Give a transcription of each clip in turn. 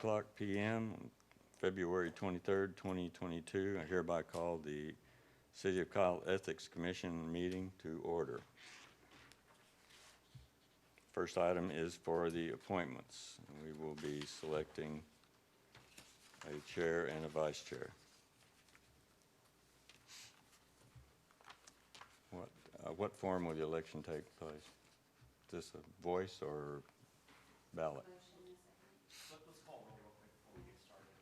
o'clock p.m., February 23rd, 2022. I hereby call the City of Kyle Ethics Commission meeting to order. First item is for the appointments. We will be selecting a chair and a vice chair. What form will the election take place? Is this a voice or ballot? Let's call a roll real quick before we get started.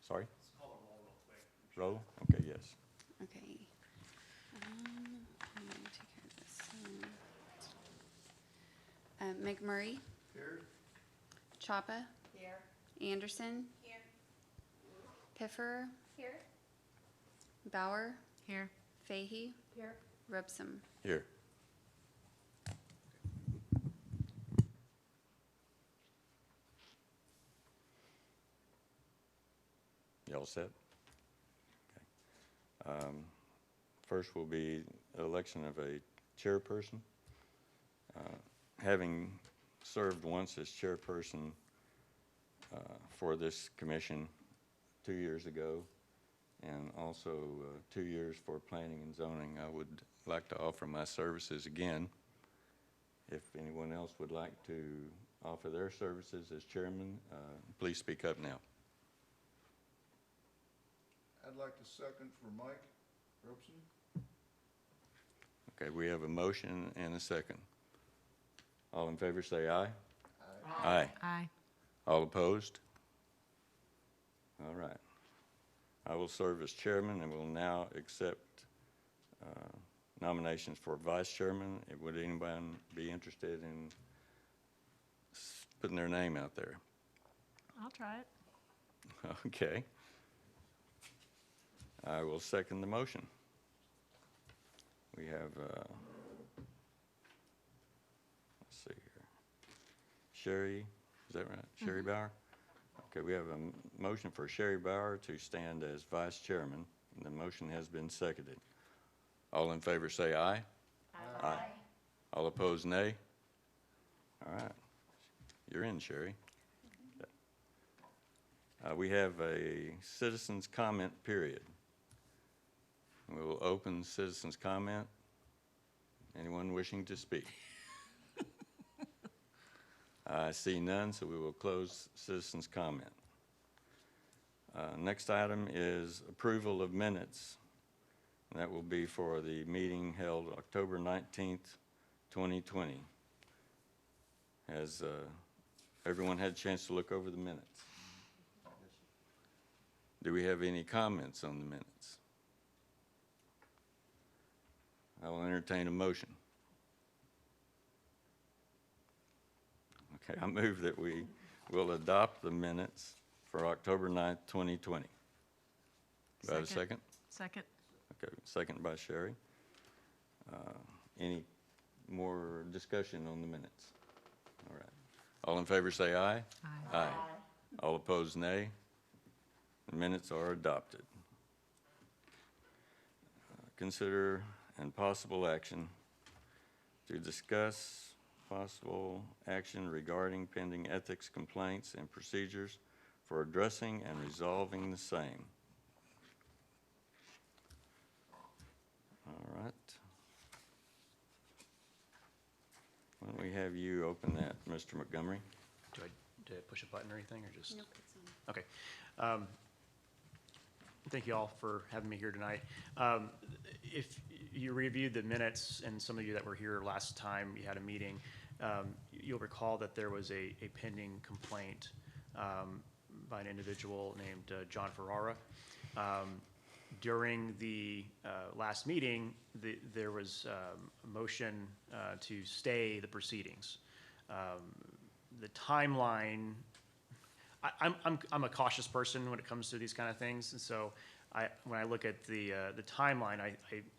Sorry? Let's call a roll real quick. Roll? Okay, yes. Okay. I'm going to take care of this. McMurray. Here. Chapa. Here. Anderson. Here. Piffer. Here. Bauer. Here. Fahey. Here. Rubsum. Here. Y'all set? Okay. First will be election of a chairperson. Having served once as chairperson for this commission 2 years ago, and also 2 years for planning and zoning, I would like to offer my services again. If anyone else would like to offer their services as chairman, please speak up now. I'd like to second for Mike Robson. Okay, we have a motion and a second. All in favor say aye. Aye. Aye. Aye. All opposed? All right. I will serve as chairman and will now accept nominations for vice chairman. Would anyone be interested in putting their name out there? I'll try it. Okay. I will second the motion. We have, let's see here, Sherry, is that right? Sherry Bauer? Okay, we have a motion for Sherry Bauer to stand as vice chairman. And the motion has been seconded. All in favor say aye. Aye. Aye. All opposed, nay. All right. You're in, Sherry. We have a citizens comment period. We will open citizens comment. Anyone wishing to speak? I see none, so we will close citizens comment. Next item is approval of minutes. That will be for the meeting held October 19th, 2020. Has everyone had a chance to look over the minutes? Do we have any comments on the minutes? I will entertain a motion. Okay, I move that we will adopt the minutes for October 9th, 2020. Do I have a second? Second. Okay, second by Sherry. Any more discussion on the minutes? All right. All in favor say aye. Aye. Aye. All opposed, nay. The minutes are adopted. Consider and possible action to discuss possible action regarding pending ethics complaints and procedures for addressing and resolving the same. All right. Why don't we have you open that, Mr. Montgomery? Do I push a button or anything, or just? Nope, it's on. Okay. Thank you all for having me here tonight. If you reviewed the minutes, and some of you that were here last time we had a meeting, you'll recall that there was a pending complaint by an individual named John Ferrara. During the last meeting, there was a motion to stay the proceedings. The timeline, I'm a cautious person when it comes to these kind of things, and so when I look at the timeline,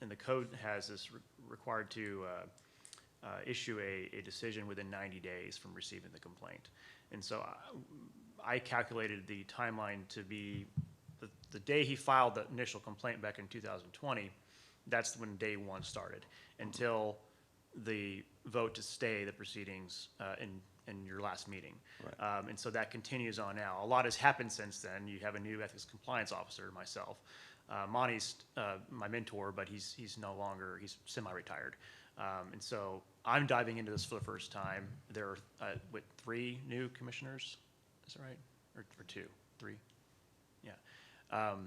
and the code has this required to issue a decision within 90 days from receiving the complaint, and so I calculated the timeline to be the day he filed the initial complaint back in 2020. That's when day one started, until the vote to stay the proceedings in your last meeting. Right. And so that continues on now. A lot has happened since then. You have a new ethics compliance officer, myself. Monty's my mentor, but he's no longer, he's semi-retired. And so I'm diving into this for the first time. There are, 3 new commissioners, is that right? Or 2, 3? Yeah. 4,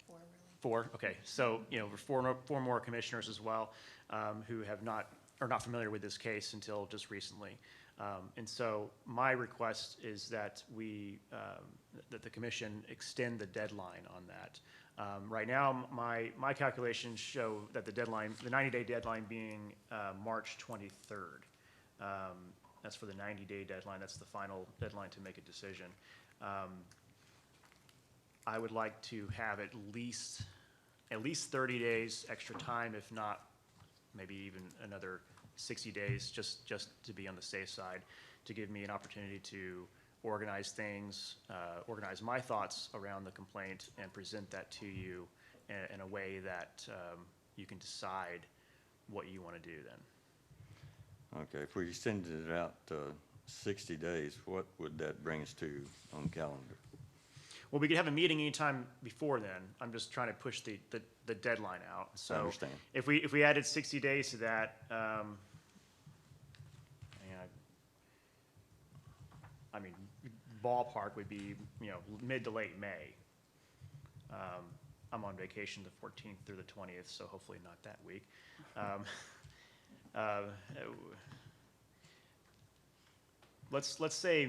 really. 4, okay. So, we're 4 more commissioners as well, who are not familiar with this case until just recently. And so my request is that that the commission extend the deadline on that. Right now, my calculations show that the 90-day deadline being March 23rd. That's for the 90-day deadline. That's the final deadline to make a decision. I would like to have at least 30 days extra time, if not maybe even another 60 days, just to be on the safe side, to give me an opportunity to organize things, organize my thoughts around the complaint, and present that to you in a way that you can decide what you want to do then. Okay, if we extended it out 60 days, what would that bring us to on the calendar? Well, we could have a meeting anytime before then. I'm just trying to push the deadline out. So I understand. if we added 60 days to that, I mean, ballpark would be, mid to late May. I'm on vacation the 14th through the 20th, so hopefully not that week. Let's say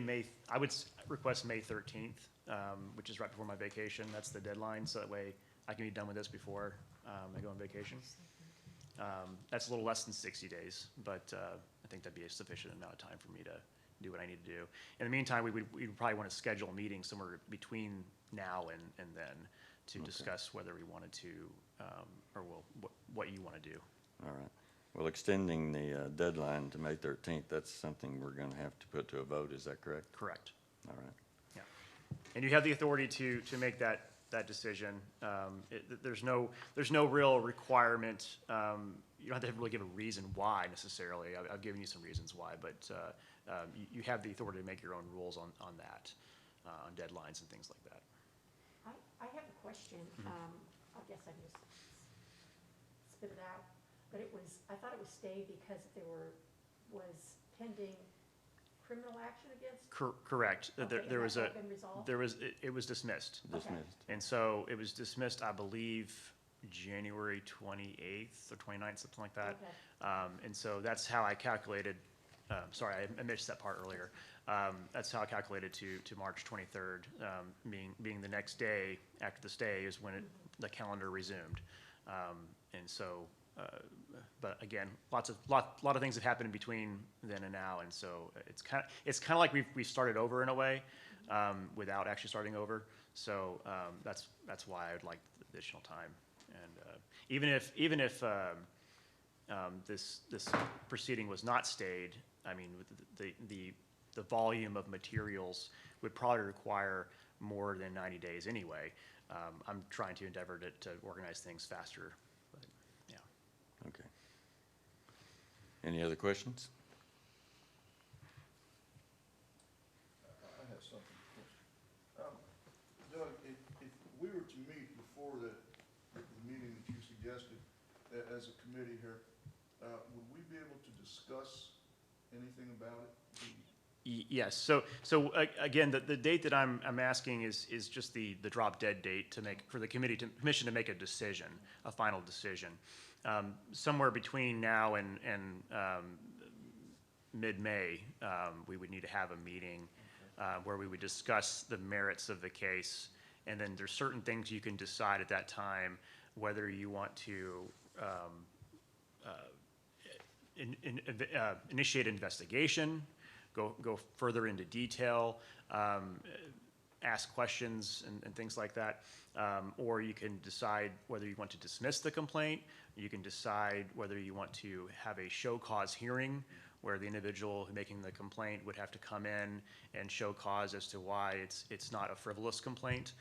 I would request May 13th, which is right before my vacation. That's the deadline, so that way I can be done with this before I go on vacation. That's a little less than 60 days, but I think that'd be a sufficient amount of time for me to do what I need to do. In the meantime, we would probably want to schedule a meeting somewhere between now and then to discuss whether we wanted to, or what you want to do. All right. Well, extending the deadline to May 13th, that's something we're going to have to put to a vote. Is that correct? Correct. All right. Yeah. And you have the authority to make that decision. There's no real requirement. You don't have to really give a reason why necessarily. I've given you some reasons why, but you have the authority to make your own rules on that, on deadlines and things like that. I have a question. I guess I just spit it out. But I thought it was stayed because was pending criminal action against? Correct. Okay, There and was that's all been resolved? it was dismissed. Dismissed. And so it was dismissed, I believe, January 28th or 29th, something like that. Okay. And so that's how I calculated, sorry, I missed that part earlier. That's how I calculated to March 23rd, being the next day after the stay is when the calendar resumed. And so, but again, lot of things have happened in between then and now, and so it's kind of like we've started over in a way, without actually starting over. So that's why I would like the additional time. And even if this proceeding was not stayed, I mean, the volume of materials would probably require more than 90 days anyway. I'm trying to endeavor to organize things faster. But, yeah. Okay. Any other questions? I have something. Doug, if we were to meet before the meeting that you suggested as a committee here, would we be able to discuss anything about it? Yes. So again, the date that I'm asking is just the drop dead date for the commission to make a decision, a final decision. Somewhere between now and mid-May, we would need to have a meeting where we would discuss the merits of the case, and then there's certain things you can decide at that time whether you want to initiate an investigation, go further into detail, ask questions and things like that, or you can decide whether you want to dismiss the complaint. You can decide whether you want to have a show cause hearing where the individual making the complaint would have to come in and show cause as to why it's not a frivolous complaint.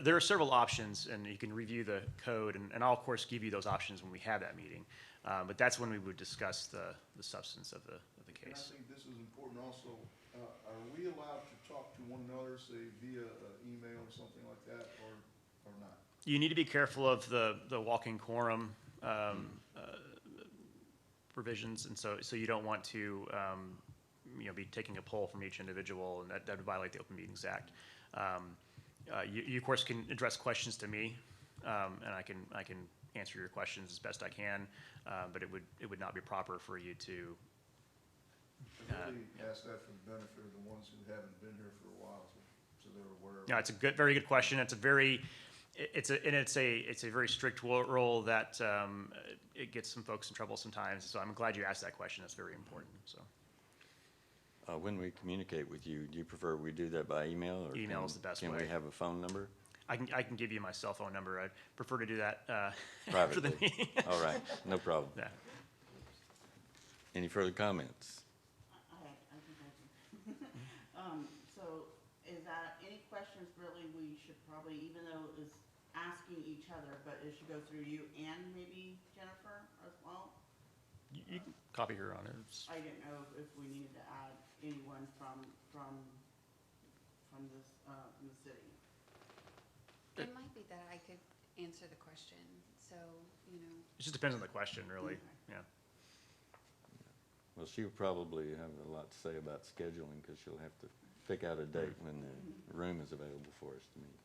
There are several options, and you can review the code, and I'll of course give you those options when we have that meeting. But that's when we would discuss the substance of the And I case. think this is important also, are we allowed to talk to one another, say via email or something like that, or not? You need to be careful of the walking quorum provisions, and so you don't want to, be taking a poll from each individual, and that would violate the Open Meetings Act. You of course can address questions to me, and I can answer your questions as best I can, but it would not be proper for you to. I really ask that for the benefit of the ones who haven't been here for a while, so they're aware of it. Yeah, it's a very good question. It's a very very strict rule that it gets some folks in trouble sometimes. So I'm glad you asked that question. That's very important. So When we communicate with you, do you prefer we do that by email? Or Email is the best Can way. we have a phone number? I can give you my cell phone number. I'd prefer to do that after the Privately. meeting. All right, no problem. Yeah. Any further comments? I think I do. So is that, any questions really we should probably, even though it's asking each other, but it should go through you and maybe Jennifer as well? You can copy her on it. I didn't know if we needed to add anyone from this, from the city. It might be that I could answer the question, so, It just depends on the question, really. Okay. Yeah. Well, she'll probably have a lot to say about scheduling because she'll have to pick out a date when the room is available for us to meet.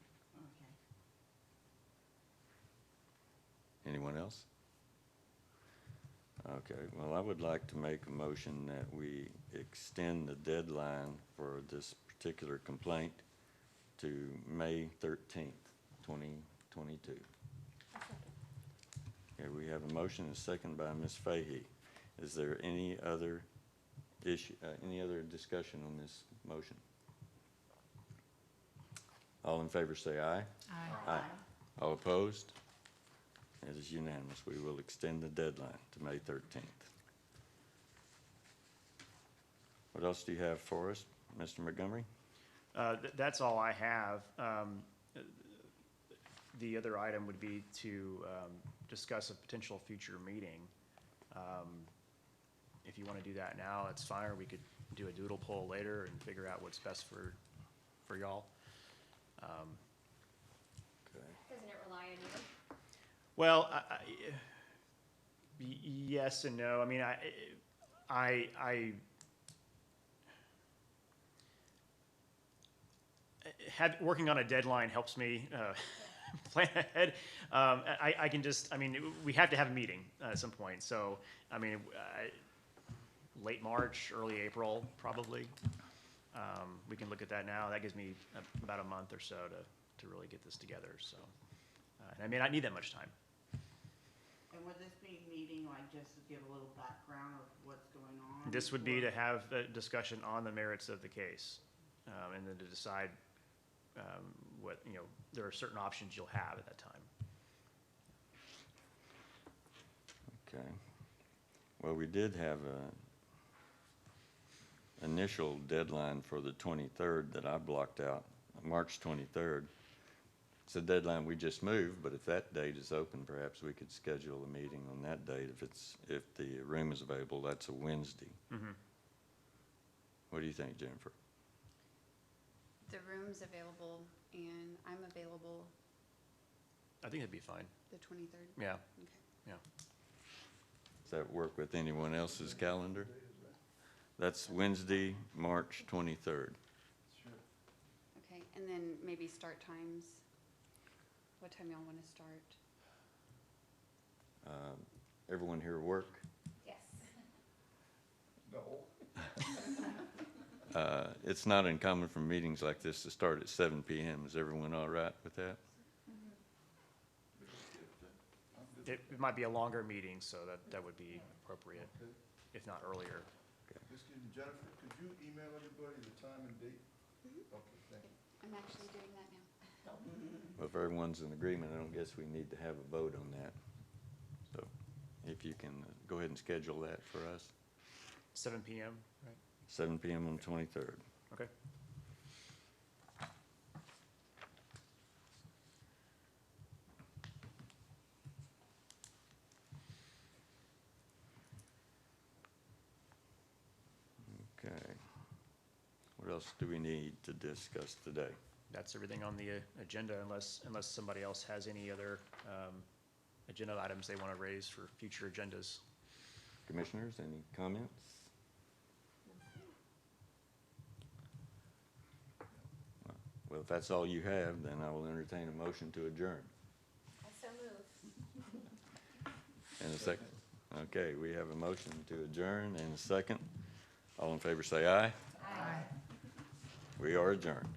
Okay. Anyone else? Okay, well, I would like to make a motion that we extend the deadline for this particular complaint to May 13th, 2022. Okay, we have a motion and a second by Ms. Fahey. Is there any other issue, any other discussion on this motion? All in favor say aye. Aye. All opposed? It is unanimous. We will extend the deadline to May 13th. What else do you have for us, Mr. Montgomery? That's all I have. The other item would be to discuss a potential future meeting. If you want to do that now, that's fine, or we could do a doodle poll later and figure out what's best for y'all. Okay. Doesn't it rely on you? Well, yes and no. I mean, working on a deadline helps me plan ahead. I can just, I mean, we have to have a meeting at some point. So, I mean, late March, early April, probably. We can look at that now. That gives me about a month or so to really get this together. So, and I may not need that much time. And would this be meeting, like, just to give a little background of what's going on? This would be or- to have a discussion on the merits of the case, and then to decide what, there are certain options you'll have at that time. Okay. Well, we did have a initial deadline for the 23rd that I blocked out, March 23rd. It's a deadline we just moved, but if that date is open, perhaps we could schedule a meeting on that date if the room is available. That's a Wednesday. Mm-hmm. What do you think, Jennifer? the room's available and I'm available I think it'd be fine. the 23rd. Yeah, Okay. yeah. Does that work with anyone else's calendar? That's Wednesday, March 23rd. Sure. Okay, and then maybe start times. What time y'all want to start? Everyone here work? Yes. No. It's not uncommon for meetings like this to start at 7 p.m. Is everyone all right with that? It might be a longer meeting, so that would be appropriate, Okay. if not earlier. Excuse me, Jennifer, could you email everybody the time and date? Okay, thank you. I'm actually doing that now. Well, if everyone's in agreement, I don't guess we need to have a vote on that. So if you can go ahead and schedule that for us, 7 p.m., right? 7 p.m. on the 23rd. Okay. Okay. else do we need to discuss today? That's everything on the agenda unless somebody else has any other agenda items they want to raise for future agendas. Commissioners, any comments? Well, if that's all you have, then I will entertain a motion to adjourn. I so move. And a second? Okay, we have a motion to adjourn and a second. All in favor say aye. Aye. We are adjourned.